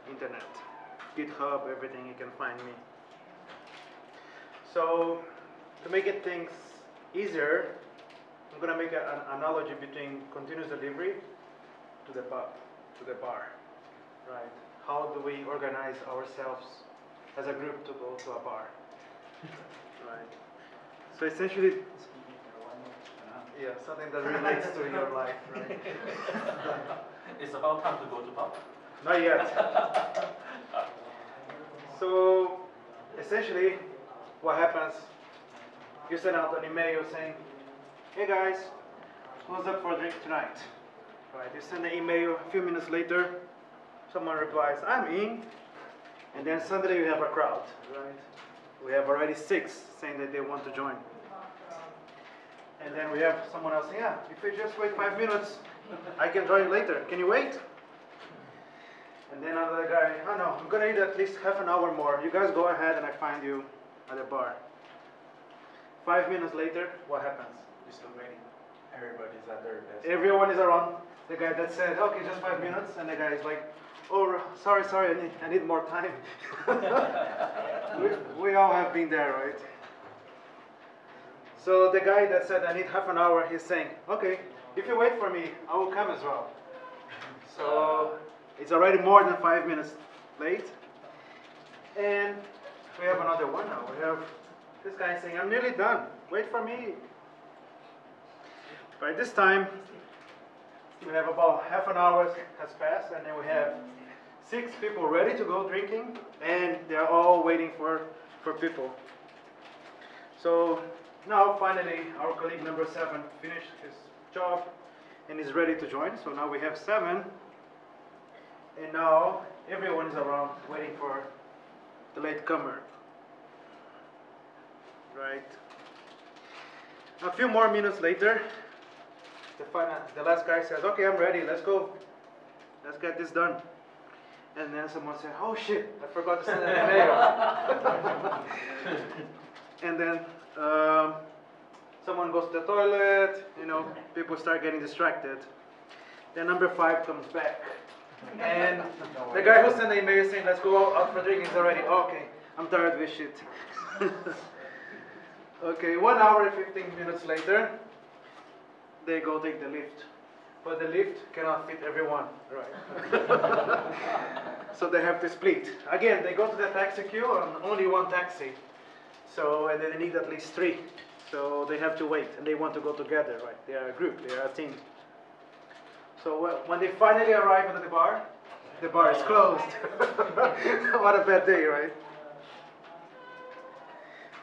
internet, GitHub, everything, you can find me. So to make it things easier, I'm going to make an analogy between continuous delivery to the bar, right? How do we organize ourselves as a group to go to a bar, right? So essentially, yeah, something that relates to your life, right? It's about time to go to pub? Not yet. So essentially, what happens? You send out an email saying, "Hey guys, who's up for a drink tonight?" Right? You send an email. A few minutes later, someone replies, "I'm in," and then suddenly you have a crowd, right? We have already 6 saying that they want to join. And then we have someone else saying, "Yeah, if you just wait 5 minutes, I can join later. Can you wait?" And then another guy, "Oh no, I'm gonna need at least half an hour more. You guys go ahead and I find you at the bar." 5 minutes later, what happens? You're still waiting. Everybody's at their best. Everyone is around. The guy that said, "Okay, just 5 minutes," and the guy is like, "Oh, sorry, I need more time." we all have been there, right? So the guy that said, "I need half an hour," he's saying, "Okay, if you wait for me, I will come as well." So it's already more than 5 minutes late. And we have another one now. We have this guy saying, "I'm nearly done. Wait for me." By this time, we have about half an hour has passed, and then we have 6 people ready to go drinking, and they're all waiting for people. So now finally our colleague number 7 finished his job and is ready to join. So now we have 7, and now everyone is around waiting for the latecomer. Right? A few more minutes later, the last guy says, "Okay, I'm ready, let's go. Let's get this done." And then someone said, "Oh shit, I forgot to send an email." And then someone goes to the toilet, people start getting distracted. Then number 5 comes back. And the guy who sent the email saying, "Let's go out for drinking," is already, "Okay, I'm tired of this shit." Okay, 1 hour and 15 minutes later, they go take the lift. But the lift cannot fit everyone, right? So they have to split. Again, they go to the taxi queue and only one taxi. So, and they need at least 3. So they have to wait, and they want to go together, right? They are a group, they are a team. So when they finally arrive at the bar is closed. What a bad day, right?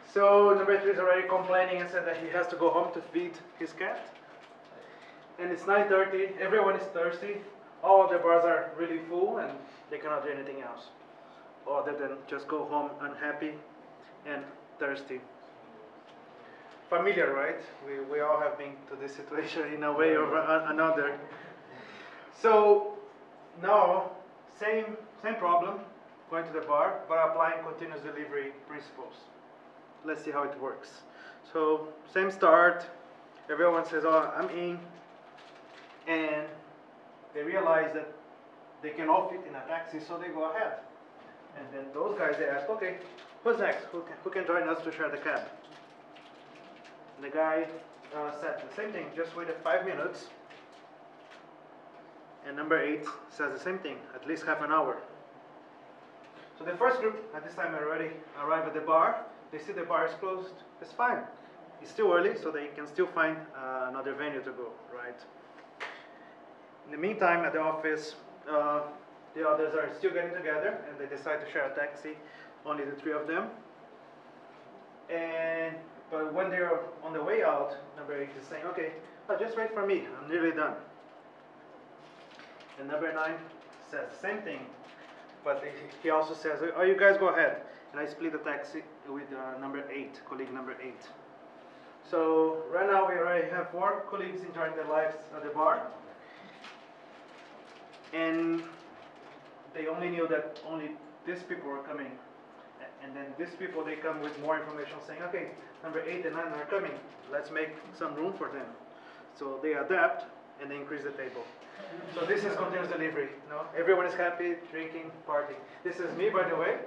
So number 3 is already complaining and said that he has to go home to feed his cat. And it's 9:30, everyone is thirsty. All the bars are really full and they cannot do anything else other than just go home unhappy and thirsty. Familiar, right? We all have been to this situation in a way or another. So now, same problem, going to the bar, but applying continuous delivery principles. Let's see how it works. So same start, everyone says, "Oh, I'm in," and they realize that they can all fit in a taxi, so they go ahead. And then those guys, they ask, "Okay, who's next? Who can join us to share the cab?" And the guy said the same thing, "Just waited 5 minutes." And number 8 says the same thing, "At least half an hour." So the first group at this time already arrive at the bar. They see the bar is closed. It's fine. It's still early, so they can still find another venue to go, right? In the meantime, at the office, the others are still getting together, and they decide to share a taxi, only the 3 of them. But when they're on the way out, number 8 is saying, "Okay, just wait for me. I'm nearly done." And number 9 says the same thing, but he also says, "Oh, you guys go ahead." And I split the taxi with number 8, colleague number 8. So right now we already have 4 colleagues enjoying their lives at the bar. And they only knew that only these people were coming. And then these people, they come with more information saying, "Okay, number 8 and 9 are coming. Let's make some room for them." So they adapt and they increase the table. So this is continuous delivery. No, everyone is happy, drinking, partying. This is me, by the way.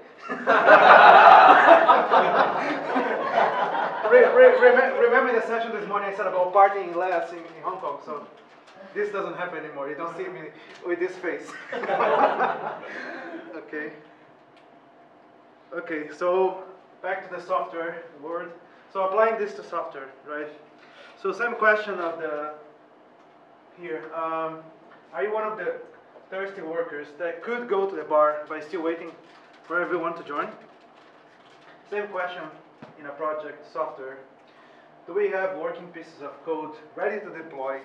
Remember the session this morning I said about partying less in Hong Kong. So this doesn't happen anymore. You don't see me with this face. Okay. Okay. So back to the software word. So applying this to software, right? So same question of the here. Are you one of the thirsty workers that could go to the bar but still waiting for everyone to join? Same question in a project software. Do we have working pieces of code ready to deploy,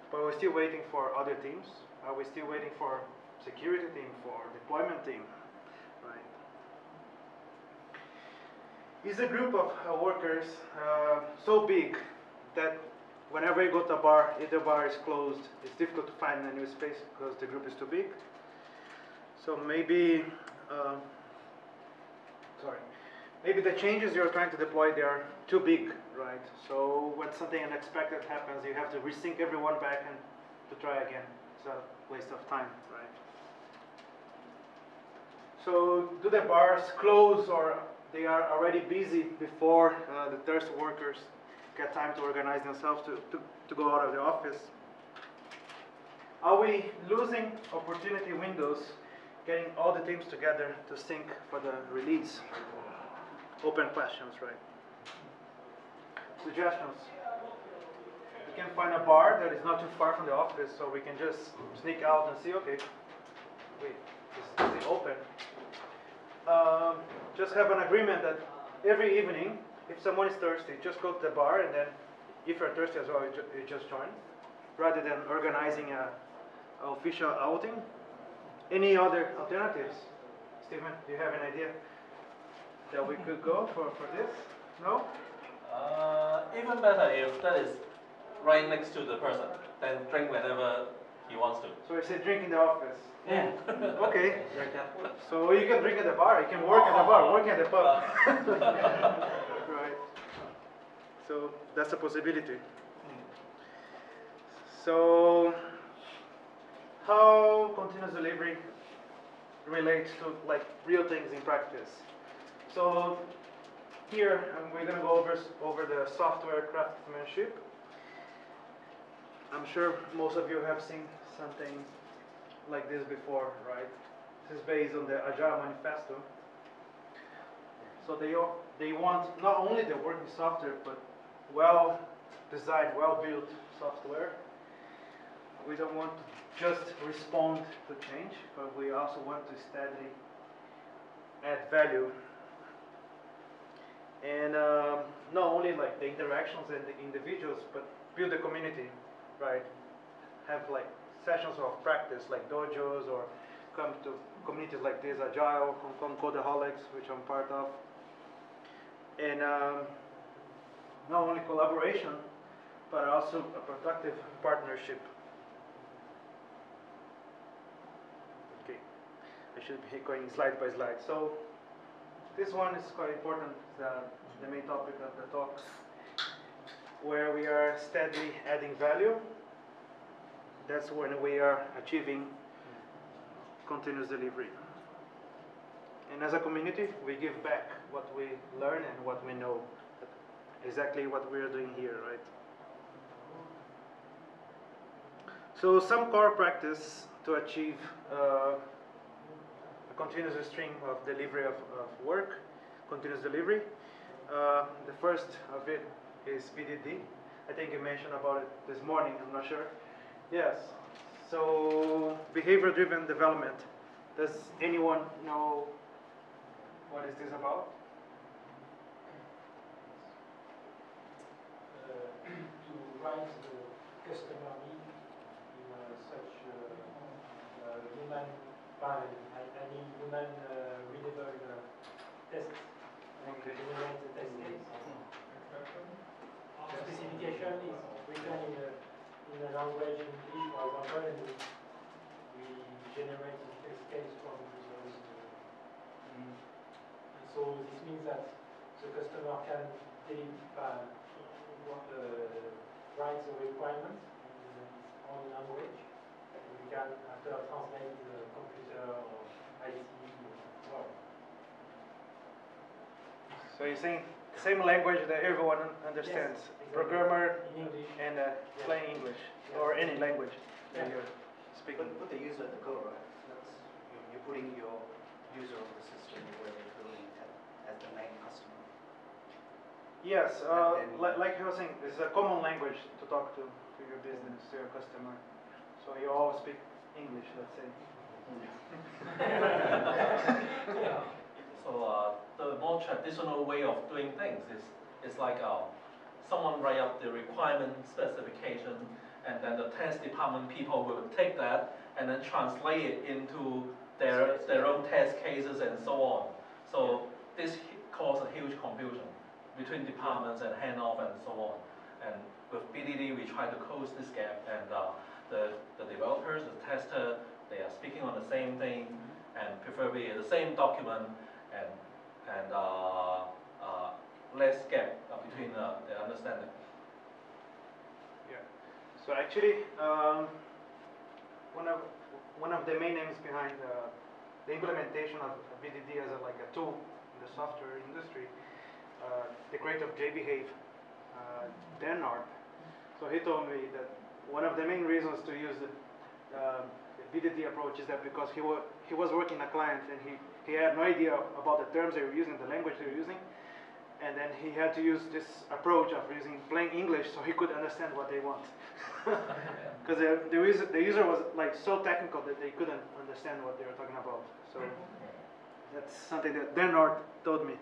but we're still waiting for other teams? Are we still waiting for security team, for deployment team? Right. Is a group of workers so big that whenever you go to a bar, if the bar is closed, it's difficult to find a new space because the group is too big? So maybe, maybe the changes you're trying to deploy, they are too big, right? So when something unexpected happens, you have to resync everyone back and to try again. It's a waste of time, right? So do the bars close, or they are already busy before the thirsty workers get time to organize themselves to go out of the office? Are we losing opportunity windows getting all the teams together to sync for the release? Open questions, right? Suggestions. We can find a bar that is not too far from the office, so we can just sneak out and see, okay, wait, is it open? Just have an agreement that every evening, if someone is thirsty, just go to the bar, and then if you're thirsty as well, you just join, rather than organizing an official outing. Any other alternatives? Stephen, do you have an idea that we could go for this? No? Even better if that is right next to the person, then drink whenever he wants to. So you say drink in the office. Yeah. Okay. So you can drink at the bar, you can work at the bar, working at the pub. Right. So that's a possibility. So how continuous delivery relates to like real things in practice? So here we're going to go over the software craftsmanship. I'm sure most of you have seen something like this before, right? This is based on the Agile manifesto. So they want not only the working software, but well designed, well built software. We don't want to just respond to change, but we also want to steadily add value. And not only like the interactions and the individuals, but build a community, right? Have like sessions of practice like dojos, or come to communities like this, Agile, Hong Kong Codeaholics, which I'm part of. And not only collaboration, but also a productive partnership. Okay, I should be going slide by slide. So this one is quite important, the main topic of the talks, where we are steadily adding value. That's when we are achieving continuous delivery. And as a community, we give back what we learn and what we know. Exactly what we are doing here, right? So some core practice to achieve a continuous stream of delivery of work, continuous delivery. The first of it is PDD. I think you mentioned about it this morning, I'm not sure. Yes, so behavior-driven development. Does anyone know what is this about? To write the customer need in such human, I mean human readable tests. Okay. Generate the test case. The specification is written in a language in English, for example, and we generate the test case from those. So this means that the customer can write the requirements in his own language, can after translate the computer or IT word. So you're saying same language that everyone understands, Exactly. programmer In English. and plain English, or any language that you're speaking. Put the user at the core, right? That's, you're putting your user on the system where they're building as the main customer. Yes, like I was saying, it's a common language to talk to your business, to your customer. So you all speak English, let's say. So the more traditional way of doing things is like someone write up the requirement specification, and then the test department people will take that and then translate it into their own test cases and so on. So this causes a huge confusion between departments and handoff and so on. And with BDD, we try to close this gap, and the developers, the tester, they are speaking on the same thing, and preferably the same document, and less gap between the understanding. Yeah. So actually, one of the main aims behind the implementation of BDD as like a tool in the software industry, the creator of JBehave, Dan Arp. So he told me that one of the main reasons to use the BDD approach is that because he was working a client and he had no idea about the terms they were using, the language they were using, and then he had to use this approach of using plain English so he could understand what they want. Because the user was like so technical that they couldn't understand what they were talking about. So that's something that Dan Arp told me.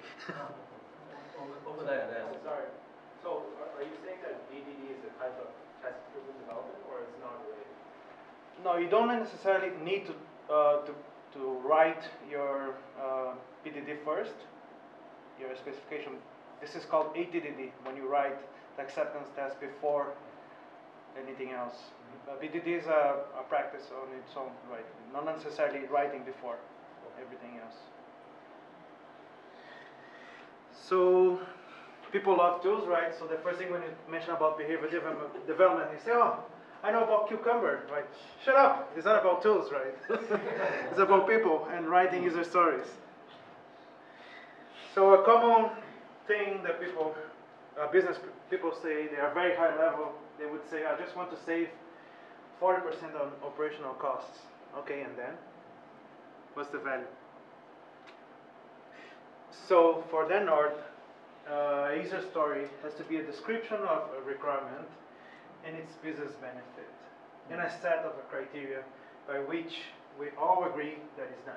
Over there, there's Sorry. So are you saying that BDD is a type of test-driven development, or it's not really? No, you don't necessarily need to write your BDD first, your specification. This is called ATDD, when you write the acceptance test before anything else. BDD is a practice on its own, right? Not necessarily writing before everything else. So people love tools, right? So the first thing when you mention about behavior development, you say, oh, I know about Cucumber, right? Shut up, it's not about tools, right? It's about people and writing user stories. So a common thing that people, business people say, they are very high level, they would say, I just want to save 40% on operational costs. Okay, and then? What's the value? So for Dan Arp, a user story has to be a description of a requirement and its business benefit, and a set of criteria by which we all agree that it's done.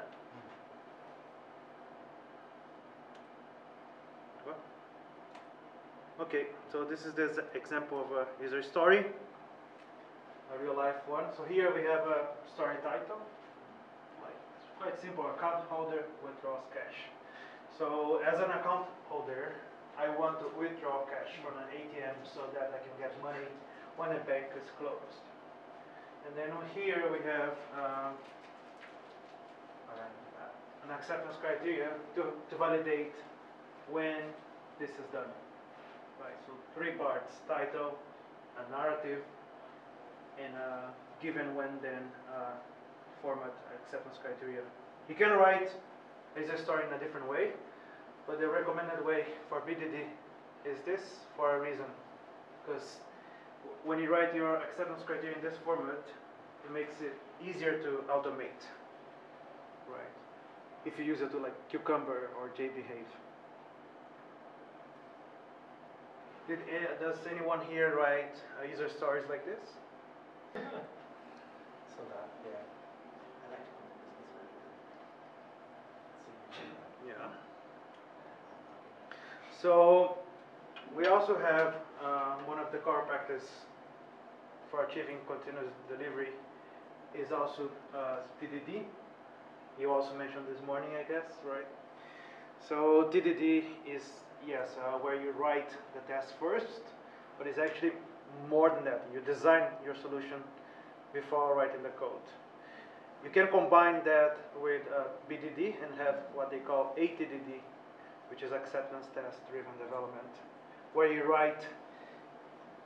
Okay, so this is the example of a user story, a real life one. So here we have a story title, like it's quite simple, account holder withdraws cash. So as an account holder, I want to withdraw cash from an ATM so that I can get money when a bank is closed. And then here we have an acceptance criteria to validate when this is done. Right, so 3 parts: title, a narrative, and given when then format acceptance criteria. You can write a user story in a different way, but the recommended way for BDD is this for a reason. Because when you write your acceptance criteria in this format, it makes it easier to automate. Right. If you use it to like Cucumber or JBehave. Does anyone here write user stories like this? So that, yeah. I like to come to business. Yeah. So we also have one of the core practice for achieving continuous delivery is also TDD. You also mentioned this morning, I guess, right? So TDD is, yes, where you write the test first, but it's actually more than that. You design your solution before writing the code. You can combine that with BDD and have what they call ATDD, which is acceptance test driven development, where you write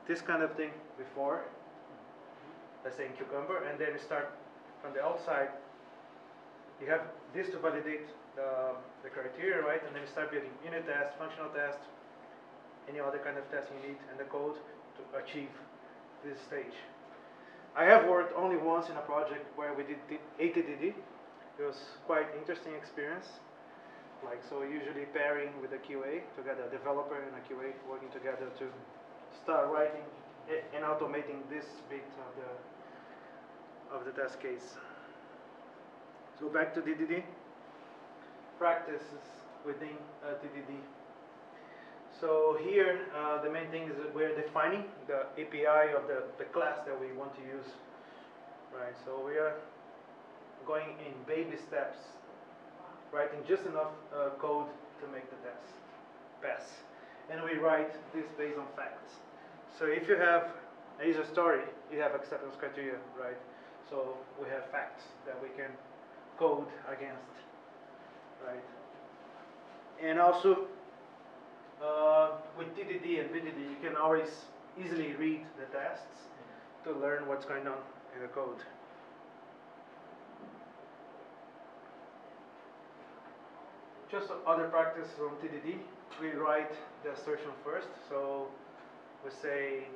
this kind of thing before, let's say in Cucumber, and then you start from the outside, you have this to validate the criteria, right? And then you start building unit tests, functional tests, any other kind of test you need, and the code to achieve this stage. I have worked only once in a project where we did ATDD. It was quite interesting experience. Like, so usually pairing with a QA to get a developer and a QA working together to start writing and automating this bit of the test case. So back to DDD. Practices within DDD. So here, the main thing is that we're defining the API of the class that we want to use, right? So we are going in baby steps, writing just enough code to make the test pass. And we write this based on facts. So if you have a user story, you have acceptance criteria, right? So we have facts that we can code against, right? And also, with TDD and BDD, you can always easily read the tests to learn what's going on in the code. Just other practices on TDD, we write the assertion first. So we say,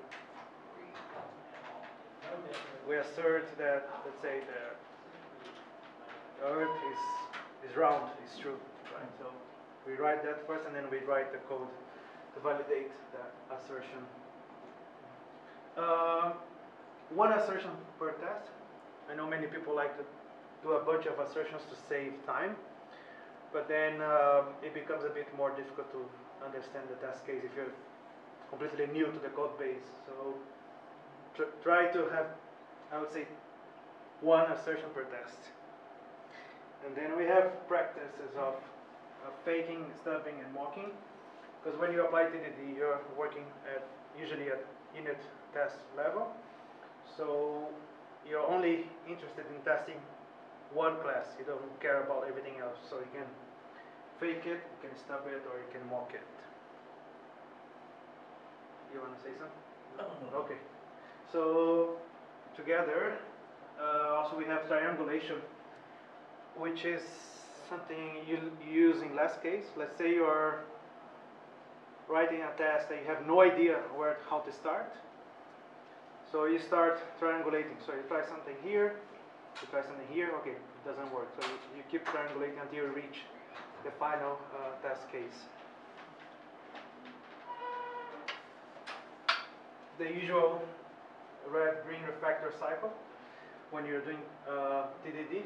we assert that, let's say, the earth is round, is true, right? So we write that first, and then we write the code to validate that assertion. One assertion per test. I know many people like to do a bunch of assertions to save time, but then it becomes a bit more difficult to understand the test case if you're completely new to the code base. So try to have, I would say, one assertion per test. And then we have practices of faking, stubbing, and mocking. Because when you apply TDD, you're working usually at unit test level. So you're only interested in testing one class. You don't care about everything else. So you can fake it, you can stub it, or you can mock it. You want to say something? No. Okay. So together, also we have triangulation, which is something you use in last case. Let's say you're writing a test and you have no idea how to start. So you start triangulating. So you try something here, you try something here, okay, it doesn't work. So you keep triangulating until you reach the final test case. The usual red-green refactor cycle when you're doing TDD.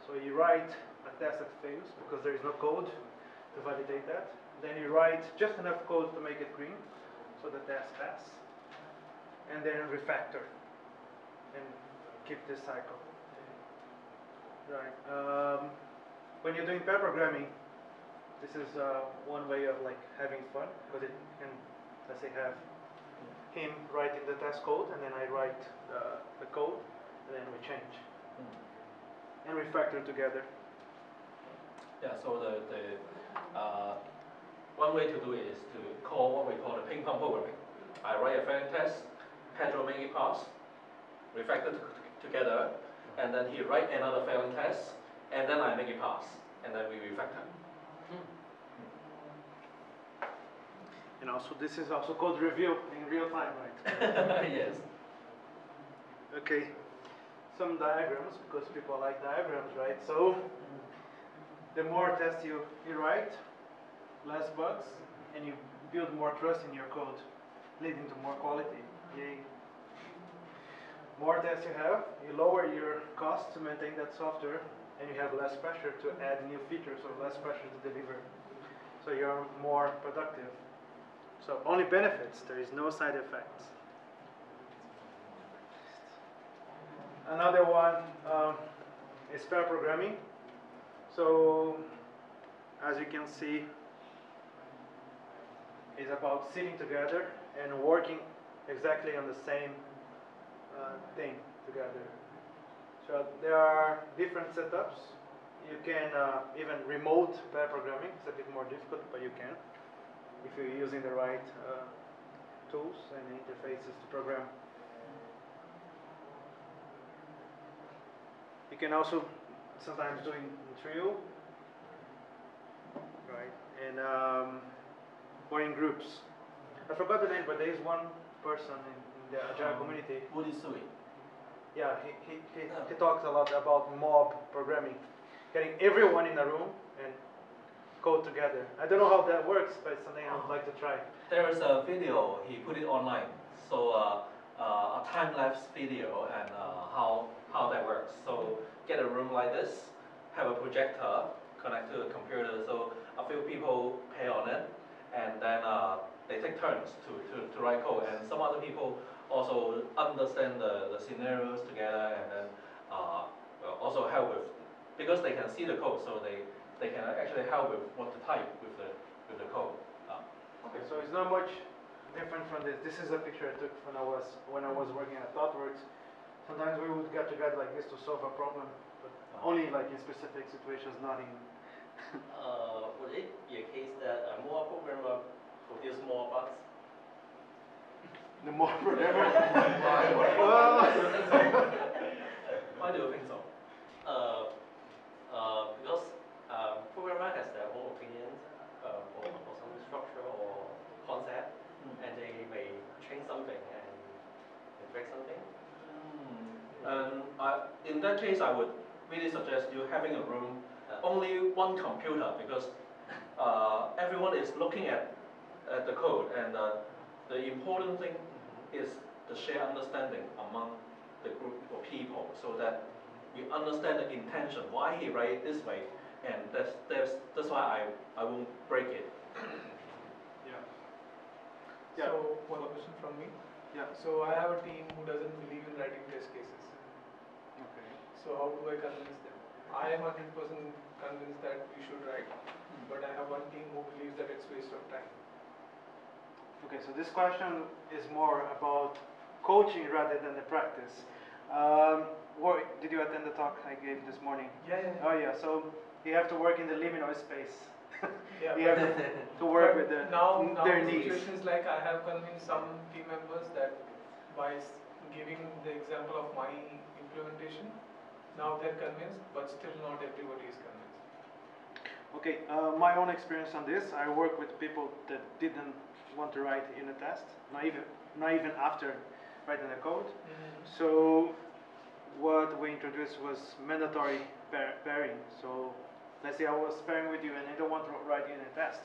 So you write a test that fails because there is no code to validate that. Then you write just enough code to make it green, so the test passes. And then refactor and keep this cycle. Right. When you're doing pair programming, this is one way of like having fun, because it can, let's say, have him writing the test code, and then I write the code, and then we change and refactor together. Yeah, so the one way to do it is to call what we call the ping pong programming. I write a failing test, Pedro make it pass, refactor together, and then he write another failing test, and then I make it pass, and then we refactor. And also, this is also code review in real time, right? Yes. Okay. Some diagrams, because people like diagrams, right? So the more tests you write, less bugs, and you build more trust in your code, leading to more quality. Yay. More tests you have, you lower your cost to maintain that software, and you have less pressure to add new features or less pressure to deliver. So you're more productive. So only benefits, there is no side effects. Another one is pair programming. So as you can see, it's about sitting together and working exactly on the same thing together. So there are different setups. You can even remote pair programming. It's a bit more difficult, but you can, if you're using the right tools and interfaces to program. You can also sometimes do in trio, right? And or in groups. I forgot the name, but there is one person in the Agile community. Woody Sui. Yeah, he talks a lot about mob programming, getting everyone in a room and code together. I don't know how that works, but it's something I would like to try. There is a video, he put it online. So a time-lapse video and how that works. So get a room like this, have a projector, connect to a computer, so a few people pay on it, and then they take turns to write code, and some other people also understand the scenarios together, and then also help with, because they can see the code, so they can actually help with what to type with the code. Okay, so it's not much different from this. This is a picture I took when I was working at ThoughtWorks. Sometimes we would get together like this to solve a problem, but only like in specific situations, not in. Would it be a case that a more programmer produce more bugs? The more programmer. Why do you think so? Because programmer has their own opinions for some structure or concept, and they may change something and break something. In that case, I would really suggest you having a room, only one computer, because everyone is looking at the code, and the important thing is the shared understanding among the group of people, so that we understand the intention, why he write it this way, and that's why I won't break it. Yeah. So one question from me. Yeah. So I have a team who doesn't believe in writing test cases. Okay. So how do I convince them? I am 100% convinced that we should write, but I have one team who believes that it's waste of time. Okay, so this question is more about coaching rather than the practice. Did you attend the talk I gave this morning? Yeah. Oh yeah, so you have to work in the liminal space. Yeah. You have to work But with their the needs. situation is like I have convinced some team members that by giving the example of my implementation, now they're convinced, but still not everybody is convinced. Okay, my own experience on this, I work with people that didn't want to write in a test, not even after writing the code. So what we introduced was mandatory pairing. So let's say I was pairing with you and I don't want to write in a test.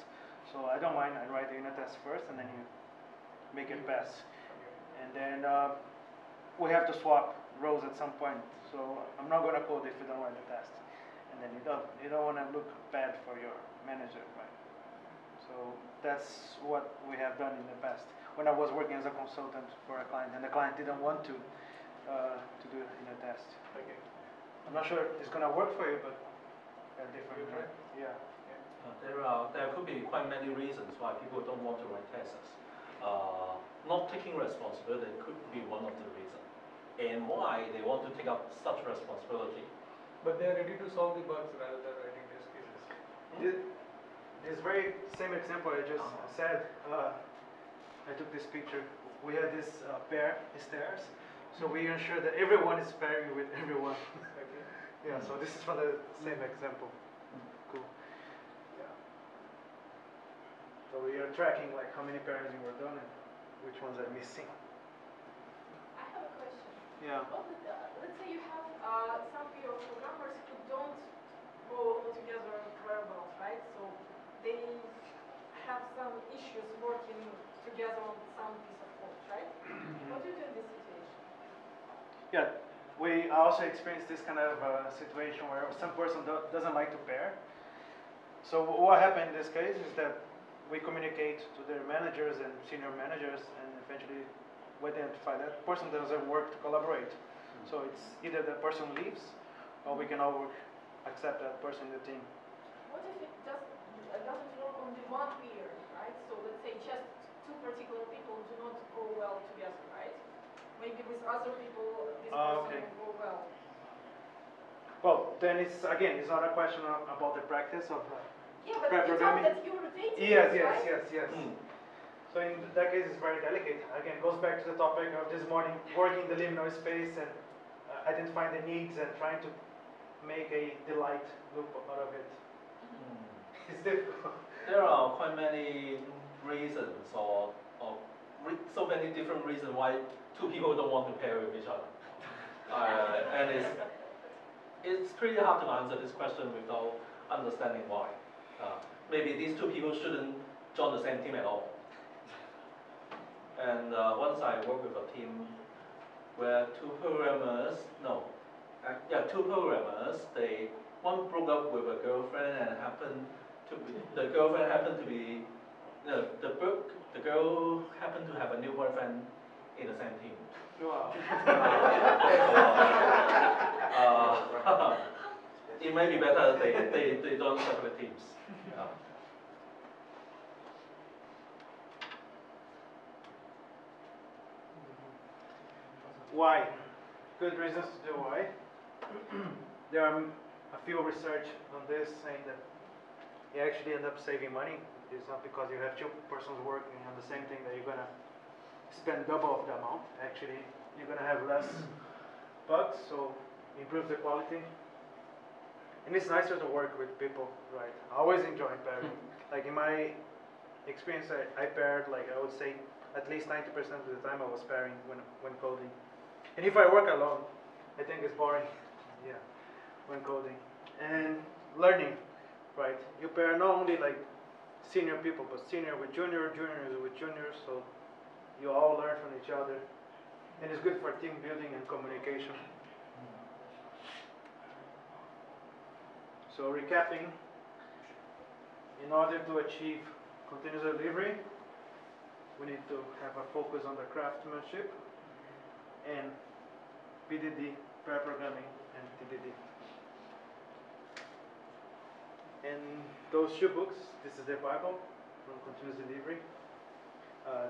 So I don't mind, I write in a test first and then you make it pass. And then we have to swap roles at some point. So I'm not going to code if you don't write the test. And then you don't want to look bad for your manager, right? So that's what we have done in the past. When I was working as a consultant for a client, and the client didn't want to do it in a test. Okay. I'm not sure it's gonna work for you, but different. Right? Yeah. There could be quite many reasons why people don't want to write tests. Not taking responsibility could be one of the reasons, and why they want to take up such responsibility. But they are ready to solve the bugs rather than writing test cases. This very same example I just said, I took this picture. We had this pair stairs, so we ensure that everyone is pairing with everyone. Okay. Yeah, so this is from the same example. Cool. Yeah. So we are tracking like how many pairings you were done and which ones are missing. I have a question. Yeah. Let's say you have some PO programmers who don't go together very well, right? So they have some issues working together on some piece of code, right? What do you do in this situation? Yeah, we also experienced this kind of situation where some person doesn't like to pair. So what happened in this case is that we communicate to their managers and senior managers, and eventually we identify that person doesn't work to collaborate. So it's either the person leaves, or we can all accept that person in the team. What if it doesn't work on the one peer, right? So let's say just two particular people do not go well together, right? Maybe with other people this person Okay. will go well. Well, then it's not a question about the practice of Yeah, but pair you programming. thought that you rotated, Yes. right? So in that case, it's very delicate. Again, it goes back to the topic of this morning, working the liminal space and identifying the needs and trying to make a delight loop out of it. It's difficult. There are quite many reasons so many different reasons why two people don't want to pair with each other. And it's pretty hard to answer this question without understanding why. Maybe these two people shouldn't join the same team at all. And once I worked with a team where two programmers, one broke up with a girlfriend and the girlfriend happened to be, the girl happened to have a new boyfriend in the same team. Wow. It may be better they don't separate teams. Why? Good reasons to do why. There are a few research on this saying that you actually end up saving money. It's not because you have two persons working on the same thing that you're gonna spend double of the amount. Actually, you're gonna have less bugs, so improve the quality. And it's nicer to work with people, right? I always enjoy pairing. Like in my experience, I paired, like I would say, at least 90% of the time I was pairing when coding. And if I work alone, I think it's boring, yeah, when coding. And learning, right? You pair not only like senior people, but senior with junior, juniors with juniors, so you all learn from each other. And it's good for team building and communication. So recapping, in order to achieve continuous delivery, we need to have a focus on the craftsmanship and PDD, pair programming, and TDD. And those two books, this is the Bible from continuous delivery,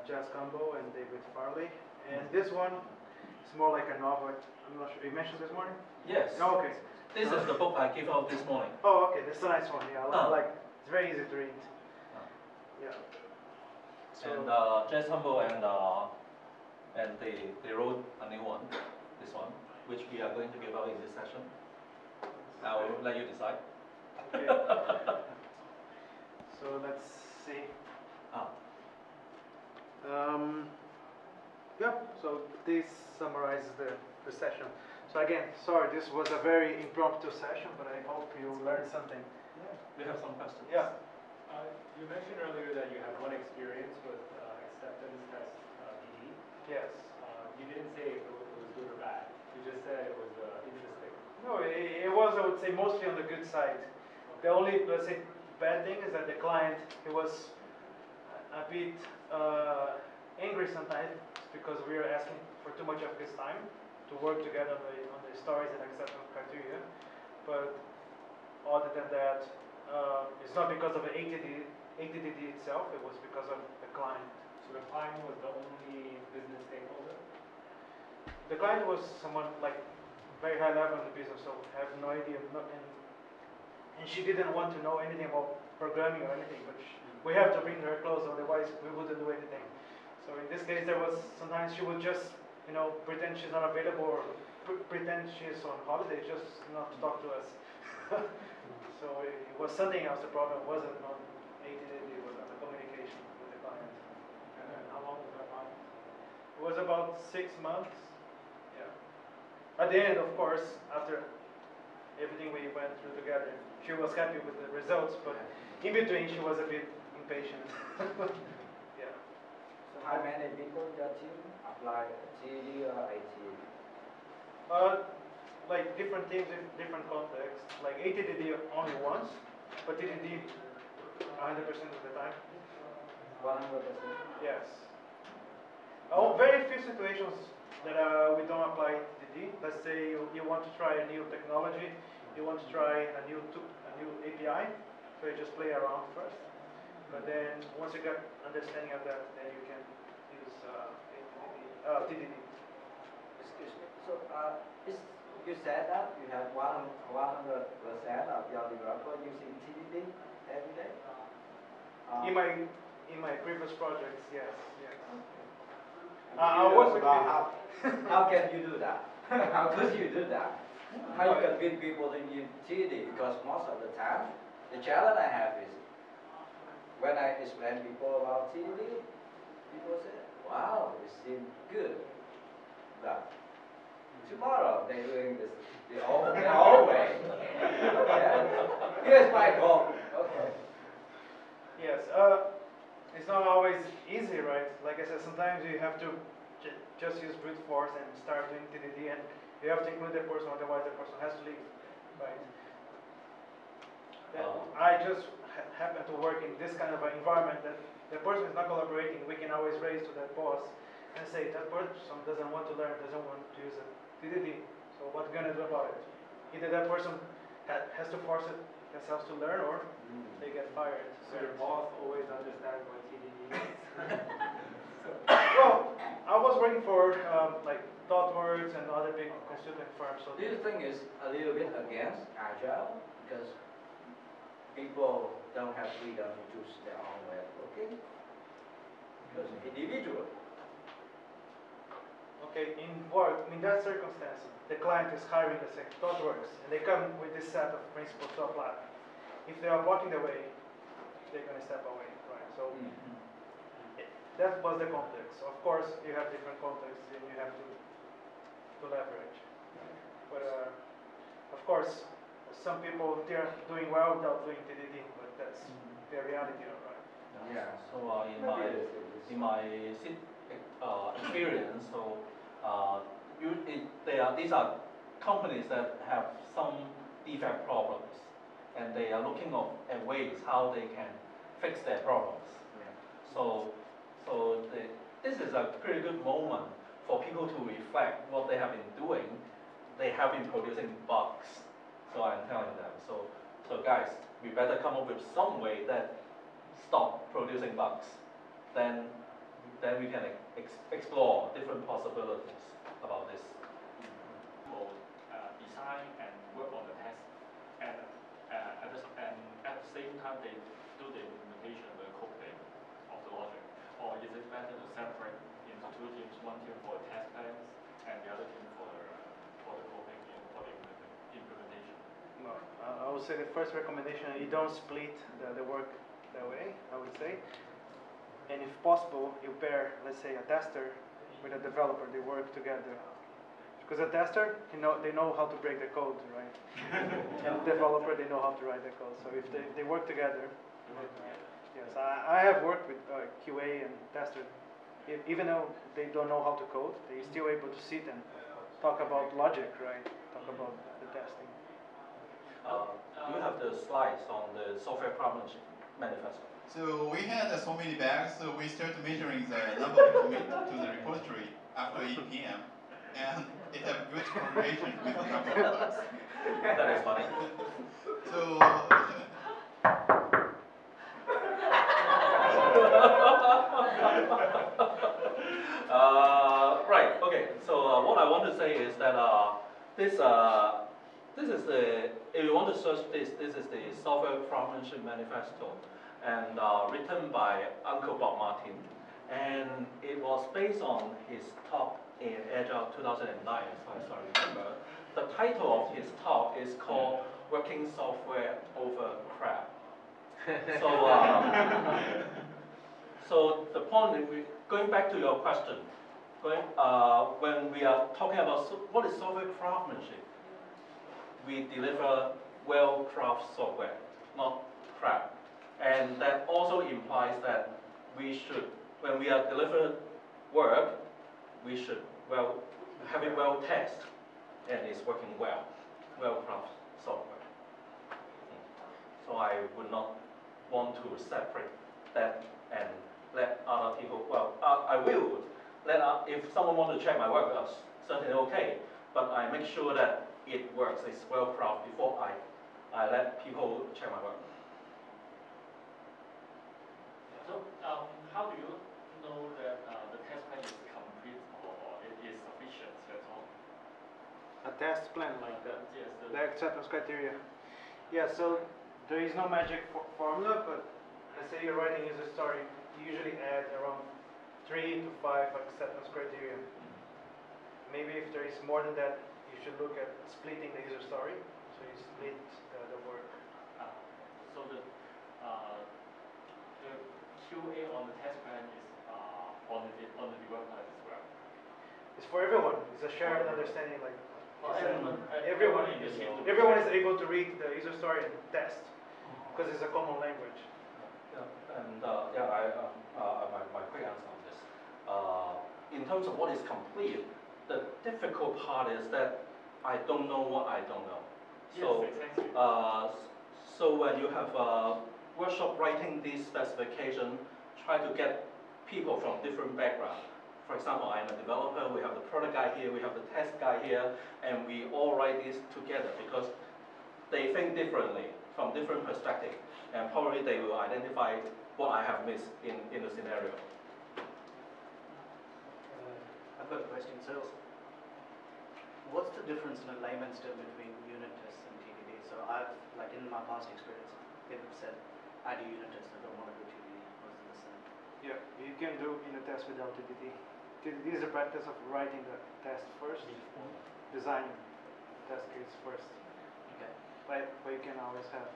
Jazz Combo and David Farley. And this one is more like a novel. I'm not sure. You mentioned this morning? Yes. Oh, okay. This is the book I gave out this morning. Oh, okay. This is a nice one. Yeah, I like. It's very easy to read. Yeah. So And Jazz Humble and they wrote a new one, this one, which we are going to give out in this session. I will let you decide. okay. So let's see. Yeah. So this summarizes the session. So again, sorry, this was a very impromptu session, but I hope you learned something. We have some questions. Yeah. You mentioned earlier that you had one experience with acceptance test DD. Yes. You didn't say if it was good or bad. You just said it was interesting. No, it was, I would say, mostly on the good side. The only, let's say, bad thing is that the client, he was a bit angry sometimes because we were asking for too much of his time to work together on the stories and acceptance criteria. But other than that, it's not because of the ATDD itself, it was because of the client. So the client was the only business stakeholder? The client was someone like very high level in the business, so have no idea, and she didn't want to know anything about programming or anything, but we have to bring her close, otherwise we wouldn't do anything. So in this case, there was sometimes she would just, pretend she's not available or pretend she's on holiday just not to talk to us. So it was something else. The problem wasn't on ATD, it was on the communication with the client. And how long was that project? It was about 6 months. Yeah. At the end, of course, after everything we went through together, she was happy with the results, but in between she was a bit impatient. Yeah. So how many people in your team apply GED or ITD? Like different teams in different contexts. Like ATDD only once, but TDD 100% of the time. 100%? Yes. Very few situations that we don't apply TDD. Let's say you want to try a new technology, you want to try a new API, so you just play around first. But then once you get understanding of that, then you can use TDD. Excuse me. So you said that you have 100% of your developer using TDD every day? In my previous projects, yes. I was about how can you do that? How could you do that? How you convince people to use TDD? Because most of the time, the challenge I have is when I explain people about TDD, people say, wow, it seems good. But tomorrow they're doing this the old way. Okay. Here's my goal. Okay. Yes, it's not always easy, right? Like I said, sometimes you have to just use brute force and start doing TDD, and you have to include the person, otherwise the person has to leave, right? I just happen to work in this kind of an environment that the person is not collaborating. We can always raise to that boss and say that person doesn't want to learn, doesn't want to use a TDD. So what are we gonna do about it? Either that person has to force it themselves to learn, or they get fired. So your boss always understands what TDD is. Well, I was working for like ThoughtWorks and other big consulting firms. So Do you think it's a little bit against Agile? Because people don't have freedom to choose their own way of working? Because individual. okay, in that circumstance, the client is hiring, let's say, ThoughtWorks, and they come with this set of principles to apply. If they are blocking the way, they're going to step away, right? So that was the context. Of course, you have different contexts, and you have to leverage. But of course, some people they're doing well without doing TDD, but that's the reality, right? Yeah. So in my experience, so these are companies that have some defect problems, and they are looking at ways how they can fix their problems. Yeah. So this is a pretty good moment for people to reflect what they have been doing. They have been producing bugs. So I'm telling them, so guys, we better come up with some way that stop producing bugs. Then we can explore different possibilities about this. Will design and work on the test, and at the same time they do the implementation of the coding of the logic, or is it better to separate into two teams, one team for the test plans and the other team for the coding and for the implementation? No, I would say the first recommendation, you don't split the work that way, I would say. And if possible, you pair, let's say, a tester with a developer. They work together. Because a tester, they know how to break the code, right? And the developer, they know how to write the code. So if they work together, yes, I have worked with QA and tester. Even though they don't know how to code, they're still able to sit and talk about logic, right? Talk about the testing. Do you have the slides on the software craftsmanship manifesto? So we had so many bags, so we started measuring the number of commit to the repository after 8 p.m. And it had good correlation with the number of bugs. That is funny. So right. Okay. So what I want to say is that this is the, if you want to search this is the software craftsmanship manifesto, and written by Uncle Bob Martin, and it was based on his talk in Agile 2009, as I remember. The title of his talk is called "Working Software Over Crap." So the point, going back to your question, when we are talking about what is software craftsmanship, we deliver well-crafted software, not crap. And that also implies that we should, when we are delivering work, we should have it well tested and it's working well-crafted software. So I would not want to separate that and let other people, I will let, if someone wants to check my work, that's certainly okay, but I make sure that it works, it's well-crafted before I let people check my work. So how do you know that the test plan is complete or it is sufficient at all? A test plan like that. Yes. The acceptance criteria. Yeah, so there is no magic formula, but let's say you're writing user story, you usually add around 3 to 5 acceptance criteria. Maybe if there is more than that, you should look at splitting the user story. So you split the work. So the QA on the test plan is on the developer as well. It's for everyone. It's a shared understanding. Like Everyone everyone is able to read the user story and test because it's a common language. Yeah, and my quick answer on this. In terms of what is complete, the difficult part is that I don't know what I don't know. So, yes, exactly. So when you have a workshop writing this specification, try to get people from different backgrounds. For example, I'm a developer, we have the product guy here, we have the test guy here, and we all write this together because they think differently from different perspectives, and probably they will identify what I have missed in the scenario. I've got a question. So, what's the difference in a layman's term between unit tests and TDD? So, like in my past experience, people have said, I do unit tests, I don't want to do TDD. What's the same? Yeah, you can do unit test without TDD. TDD is a practice of writing the test first, designing the test case first. Okay. But you can always have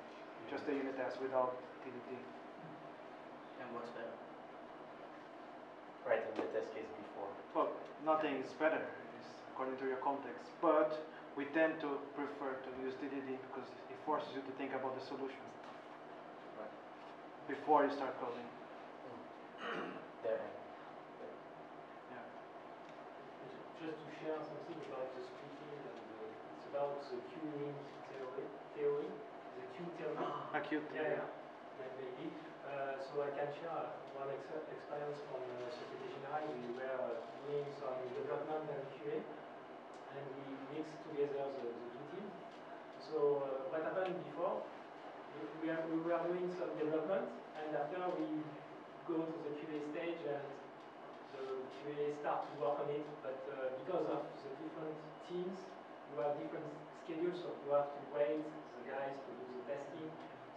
just a unit test without TDD. And what's better? Writing the test case before. Well, nothing is better, it's according to your context. But we tend to prefer to use TDD because it forces you to think about the solution before you start coding. Yeah. Just to share something about the splitting, and it's about the queuing theory, the queue theory. Acute. Yeah, maybe. So I can share one experience from Société Générale. We were doing some development and QA, and we mixed together the two teams. So what happened before? We were doing some development, and after we go to the QA stage, and the QA start to work on it. But because of the different teams, you have different schedules, so you have to wait the guys to do the testing.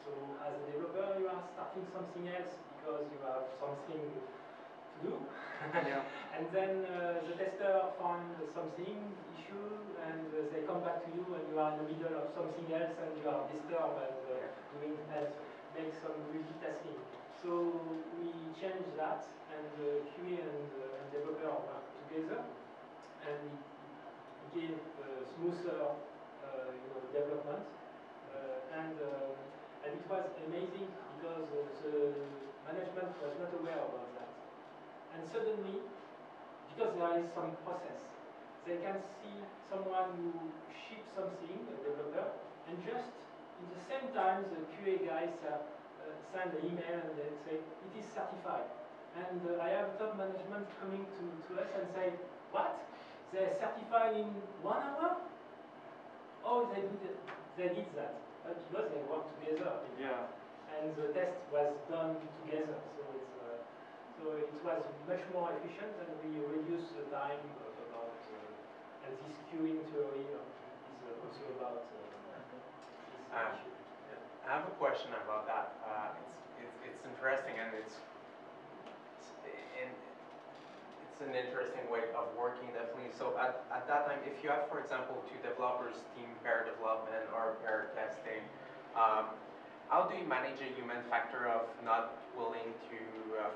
So as a developer, you are starting something else because you have something to do. Yeah. And then the tester find something issue, and they come back to you, and you are in the middle of something else, and you are disturbed and doing and make some multitasking. So we changed that, and QA and developer work together, and it gave smoother development, and it was amazing because the management was not aware about that. And suddenly, because there is some process, they can see someone who ships something, a developer, and just in the same time the QA guys send an email and they say, it is certified. And I have top management coming to us and say, what? They certified in 1 hour? Oh, they did that. But because they work together. Yeah. And the test was done together. So it was much more efficient, and we reduced the time about, and this queuing theory is also about this issue. I have a question about that. It's interesting, and it's an interesting way of working, definitely. So at that time, if you have, for example, two developers, team pair development or pair testing, how do you manage a human factor of not willing to,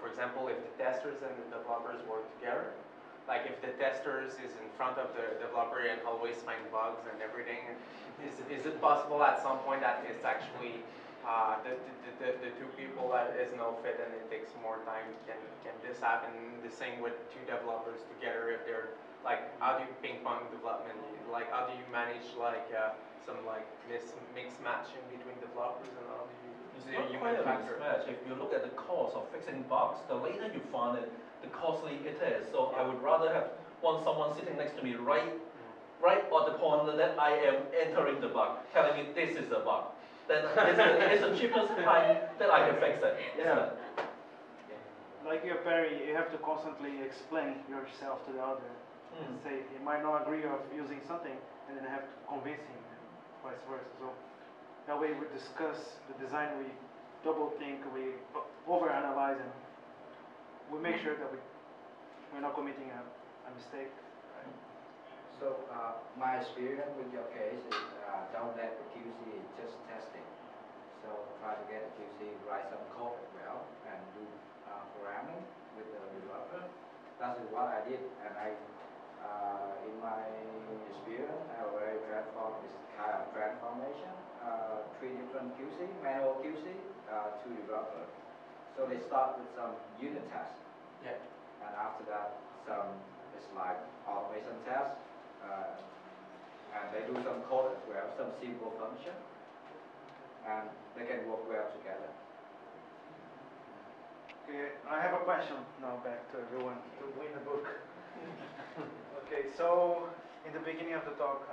for example, if the testers and the developers work together, like if the testers is in front of the developer and always find bugs and everything, is it possible at some point that it's actually the two people that is no fit and it takes more time? Can this happen? The same with two developers together if they're like, how do you ping pong development? Like, how do you manage like some like mix matching between developers, and how do you It's the not human quite a factor? mismatch. If you look at the cost of fixing bugs, the later you find it, the costly it is. So I would rather have someone sitting next to me right at the point that I am entering the bug, telling me this is a bug. Then it's the cheapest time that I can fix it. Yeah. Like your Perry, you have to constantly explain yourself to the other. And say he might not agree of using something, and then I have to convince him, and vice versa. So that way we discuss the design, we double think, we overanalyze, and we make sure that we're not committing a mistake. Right? So my experience with your case is don't let the QC just testing. So try to get the QC write some code as well and do programming with the developer. That is what I did, and in my experience, I already transformed this kind of transformation, 3 different QC, manual QC, to developer. So they start with some unit tests. Yeah. And after that, it's like automation tests, and they do some code as well, some simple function, and they can work well together. Okay, I have a question now back to everyone to win the book. Okay, so in the beginning of the talk,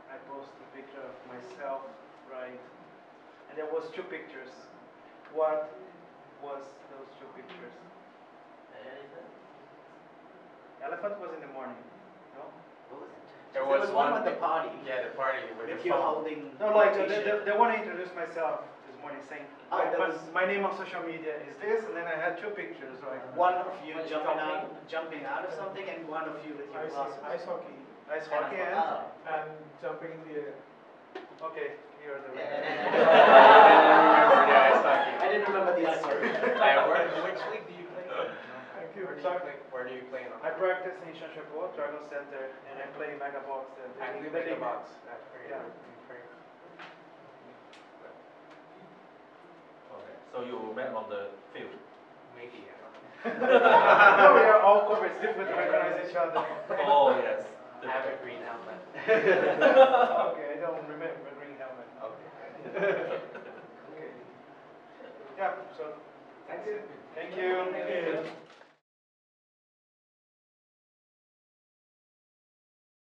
I posted a picture of myself, right? And there was 2 pictures. What was those 2 pictures? Elephant was in the morning, no? There was one with the party. Yeah, the party with With the you phone. holding. No, like t-shirt. they want to introduce myself this morning, saying my name on social media is this, and then I had 2 pictures, right? One of you jumping out of something, and one of you with your glasses. Ice hockey Ice hockey and and jumping in the air. okay, here are the Yeah, it's like I didn't remember the ice hockey. which league do you play in? Thank you. Where do you play in? I practice in Shanshapur, Dragon Center, and I play Mega Box. And you make a box. That's very Yeah. great. Okay, so you met on the field. Maybe, I don't know. No, we are all corporates, different to recognize each other. Oh, yes. I have a green helmet. Okay, I don't remember green helmet. Okay. Okay. Yeah, so Thank you. thank you.